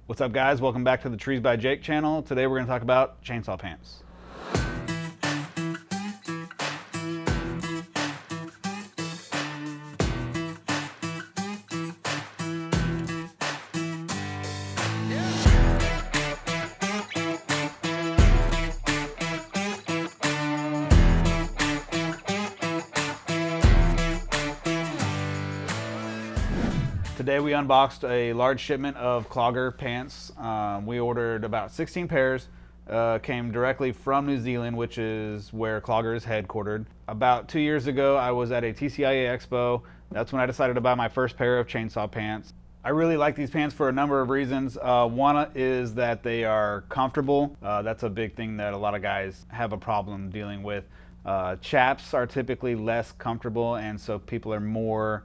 What's up, guys? Welcome back to the Trees by Jake channel. Today we're going to talk about chainsaw pants. Today we unboxed a large shipment of Clogger pants. We ordered about 16 pairs, came directly from New Zealand, which is where Clogger is headquartered. About 2 years ago, I was at a TCIA expo. That's when I decided to buy my first pair of chainsaw pants. I really like these pants for a number of reasons. One is that they are comfortable. That's a big thing that a lot of guys have a problem dealing with. Chaps are typically less comfortable, and so people are more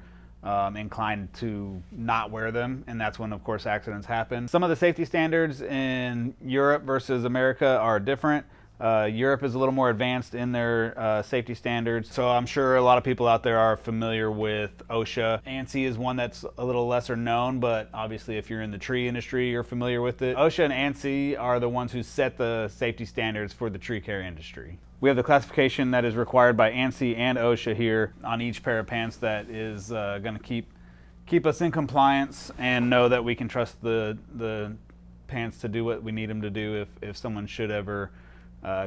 inclined to not wear them, and that's when, of course, accidents happen. Some of the safety standards in Europe versus America are different. Europe is a little more advanced in their safety standards, so I'm sure a lot of people out there are familiar with OSHA. ANSI is one that's a little lesser known, but obviously if you're in the tree industry, you're familiar with it. OSHA and ANSI are the ones who set the safety standards for the tree care industry. We have the classification that is required by ANSI and OSHA here on each pair of pants that is going to keep us in compliance and know that we can trust the pants to do what we need them to do if someone should ever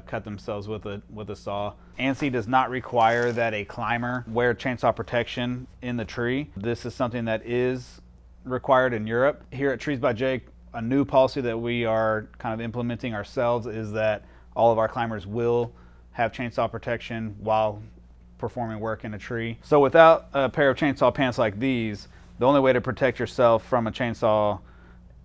cut themselves with a saw. ANSI does not require that a climber wear chainsaw protection in the tree. This is something that is required in Europe. Here at Trees by Jake, a new policy that we are kind of implementing ourselves is that all of our climbers will have chainsaw protection while performing work in a tree. So without a pair of chainsaw pants like these, the only way to protect yourself from a chainsaw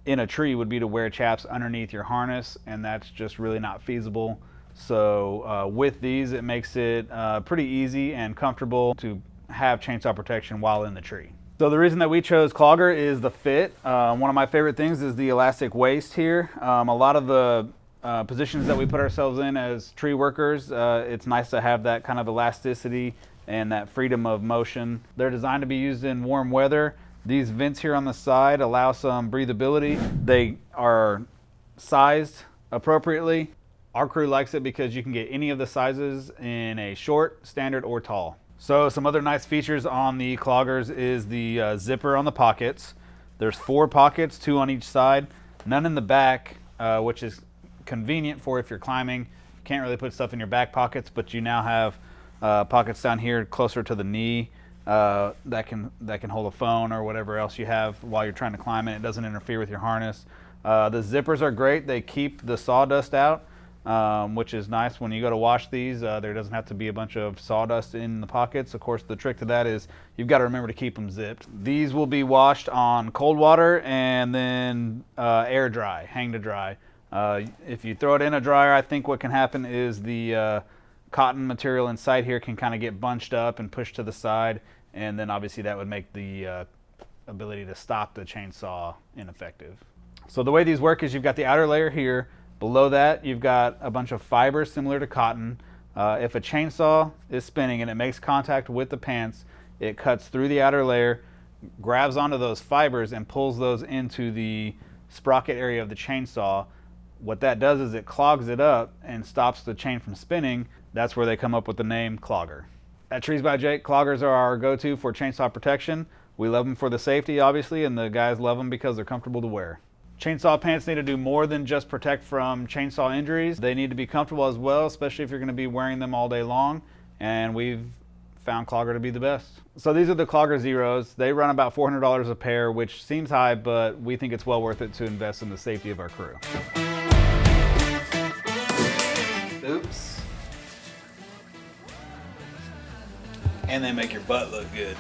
in a tree would be to wear chaps underneath your harness, and that's just really not feasible. So with these, it makes it pretty easy and comfortable to have chainsaw protection while in the tree. So the reason that we chose Clogger is the fit. One of my favorite things is the elastic waist here. A lot of the positions that we put ourselves in as tree workers, it's nice to have that kind of elasticity and that freedom of motion. They're designed to be used in warm weather. These vents here on the side allow some breathability. They are sized appropriately. Our crew likes it because you can get any of the sizes in a short, standard, or tall. So some other nice features on the Cloggers is the zipper on the pockets. There's 4 pockets, 2 on each side, none in the back, which is convenient for if you're climbing. You can't really put stuff in your back pockets, but you now have pockets down here closer to the knee that can hold a phone or whatever else you have while you're trying to climb, and it doesn't interfere with your harness. The zippers are great. They keep the sawdust out, which is nice when you go to wash these. There doesn't have to be a bunch of sawdust in the pockets. Of course, the trick to that is you've got to remember to keep them zipped. These will be washed on cold water and then air dry, hang to dry. If you throw it in a dryer, I think what can happen is the cotton material inside here can kind of get bunched up and pushed to the side, and then obviously that would make the ability to stop the chainsaw ineffective. So the way these work is you've got the outer layer here. Below that, you've got a bunch of fibers similar to cotton. If a chainsaw is spinning and it makes contact with the pants, it cuts through the outer layer, grabs onto those fibers, and pulls those into the sprocket area of the chainsaw. What that does is it clogs it up and stops the chain from spinning. That's where they come up with the name Clogger. At Trees by Jake, Cloggers are our go-to for chainsaw protection. We love them for the safety, obviously, and the guys love them because they're comfortable to wear. Chainsaw pants need to do more than just protect from chainsaw injuries. They need to be comfortable as well, especially if you're going to be wearing them all day long, and we've found Clogger to be the best. So these are the Clogger Zeros. They run about $400 a pair, which seems high, but we think it's well worth it to invest in the safety of our crew. Oops. And they make your butt look good.